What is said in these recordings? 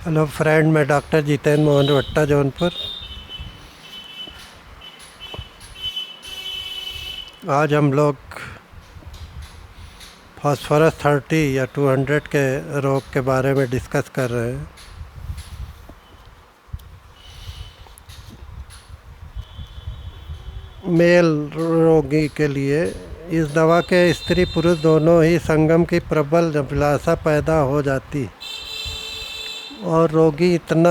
Hello friend, मैं doctor Jitendra Mohan भट्टा, जौनपुर। आज हम लोग फास्फोरस 30 या 200 के रोग के बारे में डिस्कस कर रहे हैं। मेल रोगी के लिए इस दवा के स्त्री पुरुष दोनों ही संगम की प्रबल अभिलाषा पैदा हो जाती और रोगी इतना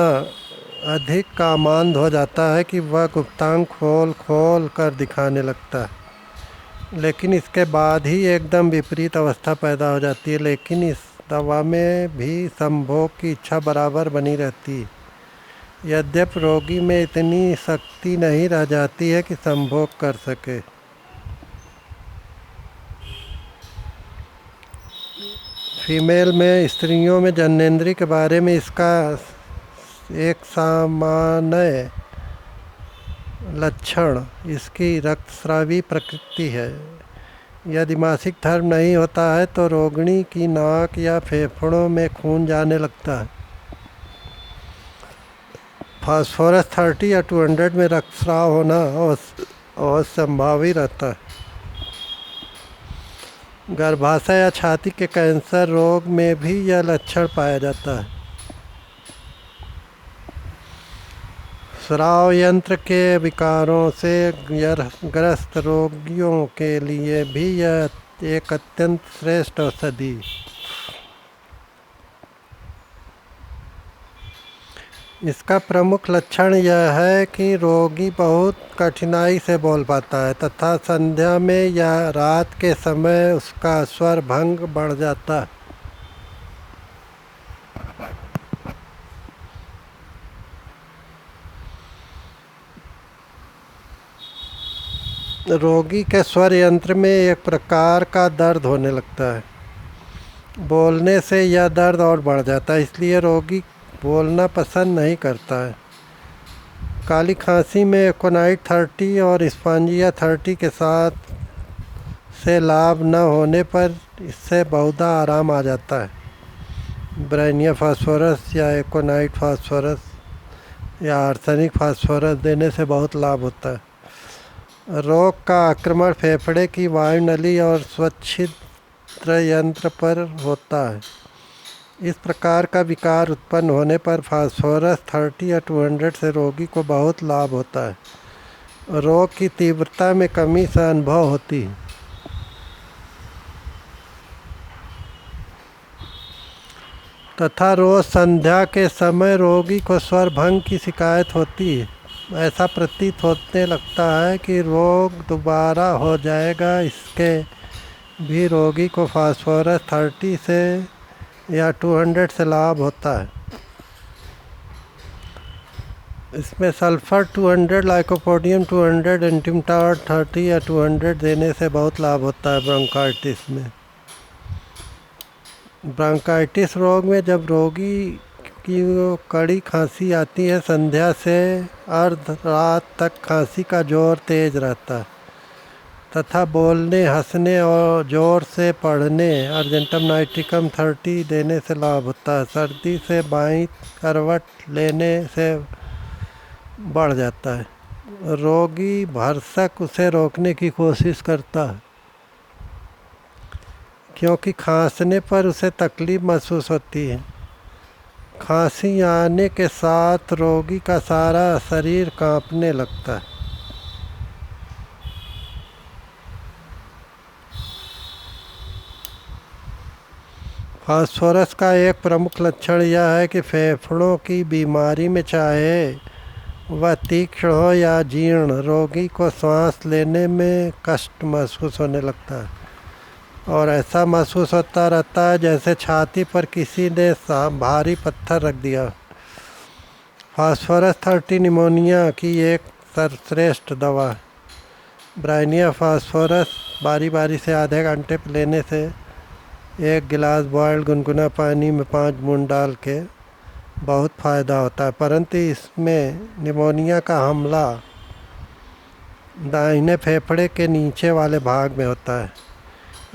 अधिक कामांध हो जाता है कि वह गुप्तांग खोल खोल कर दिखाने लगता है। लेकिन इसके बाद ही एकदम विपरीत अवस्था पैदा हो जाती है। लेकिन इस दवा में भी संभोग की इच्छा बराबर बनी रहती है, यद्यपि रोगी में इतनी शक्ति नहीं रह जाती है कि संभोग कर सके। फीमेल में, स्त्रियों में जननेंद्रिय के बारे में इसका एक सामान्य लक्षण इसकी रक्तस्रावी प्रकृति है। यदि मासिक धर्म नहीं होता है तो रोगिणी की नाक या फेफड़ों में खून जाने लगता है। फास्फोरस 30 या 200 में रक्तस्राव होना और संभावित रहता है। गर्भाशय या छाती के कैंसर रोग में भी यह लक्षण पाया जाता है। स्राव यंत्र के विकारों से ग्रस्त रोगियों के लिए भी यह एक अत्यंत श्रेष्ठ औषधि। इसका प्रमुख लक्षण यह है कि रोगी बहुत कठिनाई से बोल पाता है तथा संध्या में या रात के समय उसका स्वर भंग बढ़ जाता है। रोगी के स्वर यंत्र में एक प्रकार का दर्द होने लगता है। बोलने से यह दर्द और बढ़ जाता है, इसलिए रोगी बोलना पसंद नहीं करता है। काली खांसी में एकोनाइट 30 और स्पॉन्जिया 30 के साथ से लाभ न होने पर इससे बहुधा आराम आ जाता है। ब्राइनिया फास्फोरस या एकोनाइट फास्फोरस या आर्सेनिक फास्फोरस देने से बहुत लाभ होता है। रोग का आक्रमण फेफड़े की वायुनली और स्वच्छिद्र यंत्र पर होता है। इस प्रकार का विकार उत्पन्न होने पर फास्फोरस 30 या 200 से रोगी को बहुत लाभ होता है। रोग की तीव्रता में कमी से अनुभव होती है तथा रोज संध्या के समय रोगी को स्वर भंग की शिकायत होती है। ऐसा प्रतीत होने लगता है कि रोग दोबारा हो जाएगा। इसके भी रोगी को फास्फोरस 30 से या 200 से लाभ होता है। इसमें सल्फर 200, लाइकोपोडियम 200, एंटीमटाड 30 या 200 देने से बहुत लाभ होता है। ब्रोंकाइटिस में, ब्रोंकाइटिस रोग में जब रोगी की कड़ी खांसी आती है, संध्या से अर्ध रात तक खांसी का जोर तेज रहता है तथा बोलने, हंसने और जोर से पढ़ने अर्जेंटम नाइट्रिकम 30 देने से लाभ होता है। सर्दी से बाईं करवट लेने से बढ़ जाता है। रोगी भरसक उसे रोकने की कोशिश करता है क्योंकि खांसने पर उसे तकलीफ महसूस होती है। खांसी आने के साथ रोगी का सारा शरीर कांपने लगता है। फास्फोरस का एक प्रमुख लक्षण यह है कि फेफड़ों की बीमारी में, चाहे वह तीक्ष्ण हो या जीर्ण, रोगी को सांस लेने में कष्ट महसूस होने लगता है और ऐसा महसूस होता रहता है जैसे छाती पर किसी ने भारी पत्थर रख दिया। फास्फोरस 30 निमोनिया की एक सर्वश्रेष्ठ दवा है। ब्राइनिया फास्फोरस बारी बारी से आधे घंटे पर लेने से एक गिलास बॉयल्ड गुनगुना पानी में 5 बूंद डाल के बहुत फ़ायदा होता है। परंतु इसमें निमोनिया का हमला दाहिने फेफड़े के नीचे वाले भाग में होता है।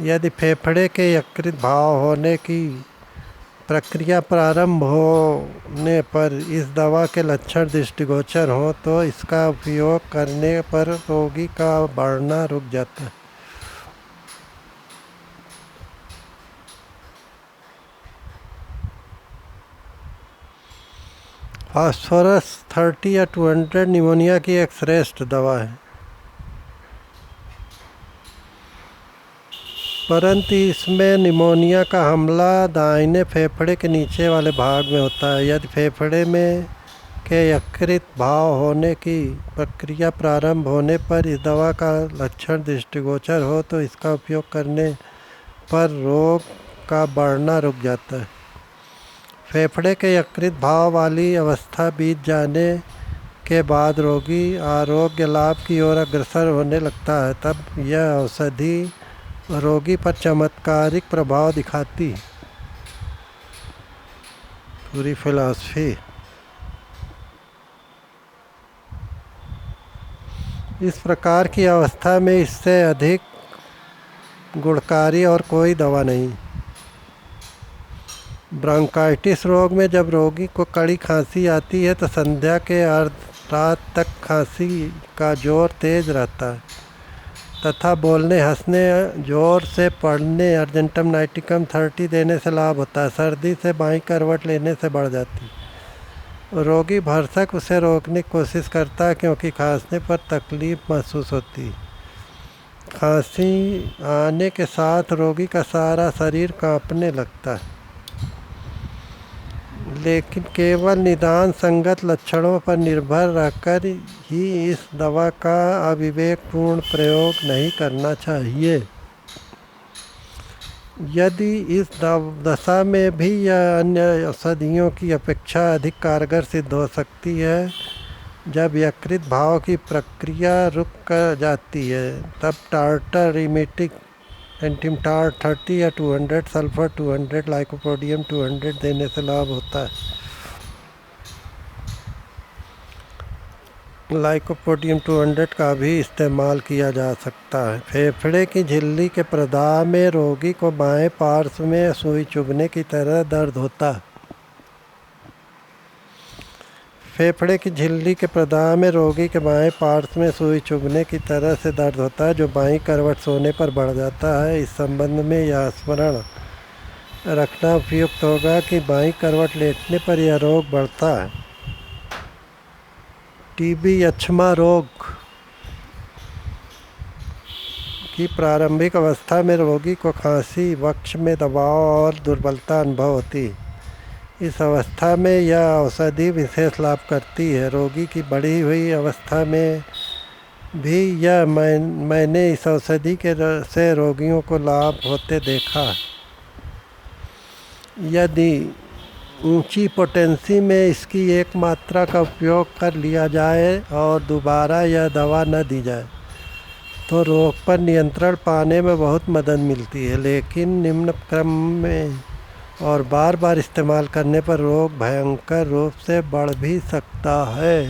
यदि फेफड़े के यकृत भाव होने की प्रक्रिया प्रारंभ होने पर इस दवा के लक्षण दृष्टिगोचर हों तो इसका उपयोग करने पर रोगी का बढ़ना रुक जाता है। फास्फोरस 30 या 200 निमोनिया की एक श्रेष्ठ दवा है, परंतु इसमें निमोनिया का हमला दाहिने फेफड़े के नीचे वाले भाग में होता है। यदि फेफड़े में के यकृत भाव होने की प्रक्रिया प्रारंभ होने पर इस दवा का लक्षण दृष्टिगोचर हो तो इसका उपयोग करने पर रोग का बढ़ना रुक जाता है। फेफड़े के यकृत भाव वाली अवस्था बीत जाने के बाद रोगी आरोग्य लाभ की ओर अग्रसर होने लगता है। तब यह औषधि रोगी पर चमत्कारिक प्रभाव दिखाती। पूरी फिलॉसफी। इस प्रकार की अवस्था में इससे अधिक गुणकारी और कोई दवा नहीं। ब्रोंकाइटिस रोग में जब रोगी को कड़ी खांसी आती है तो संध्या के अर्ध रात तक खांसी का जोर तेज रहता है तथा बोलने, हंसने, जोर से पढ़ने अर्जेंटम नाइटिकम 30 देने से लाभ होता है। सर्दी से बाईं करवट लेने से बढ़ जाती। रोगी भरसक उसे रोकने की कोशिश करता है क्योंकि खांसने पर तकलीफ महसूस होती। खांसी आने के साथ रोगी का सारा शरीर कांपने लगता है, लेकिन केवल निदान संगत लक्षणों पर निर्भर रहकर ही इस दवा का अविवेकपूर्ण प्रयोग नहीं करना चाहिए। यदि इस दशा में भी यह अन्य औषधियों की अपेक्षा अधिक कारगर सिद्ध हो सकती है। जब यकृत भाव की प्रक्रिया रुक जाती है तब टार्टर इमेटिक एंटीमटार 30 या 200, सल्फर 200, लाइकोपोडियम 200 देने से लाभ होता है। लाइकोपोडियम 200 का भी इस्तेमाल किया जा सकता है। फेफड़े की झिल्ली के प्रदाह में रोगी को बाएं पार्श्व में सुई चुभने की तरह दर्द होता है। फेफड़े की झिल्ली के प्रदाह में रोगी के बाएं पार्श्व में सुई चुभने की तरह से दर्द होता है जो बाईं करवट सोने पर बढ़ जाता है। इस संबंध में यह स्मरण रखना उपयुक्त होगा कि बाईं करवट लेटने पर यह रोग बढ़ता है। टीबी यक्ष्मा रोग की प्रारंभिक अवस्था में रोगी को खांसी, वक्ष में दबाव और दुर्बलता अनुभव होती। इस अवस्था में यह औषधि विशेष लाभ करती है। रोगी की बढ़ी हुई अवस्था में भी यह मैंने इस औषधि से रोगियों को लाभ होते देखा। यदि ऊंची पोटेंसी में इसकी एक मात्रा का उपयोग कर लिया जाए और दोबारा यह दवा न दी जाए तो रोग पर नियंत्रण पाने में बहुत मदद मिलती है, लेकिन निम्न क्रम में और बार बार इस्तेमाल करने पर रोग भयंकर रूप से बढ़ भी सकता है।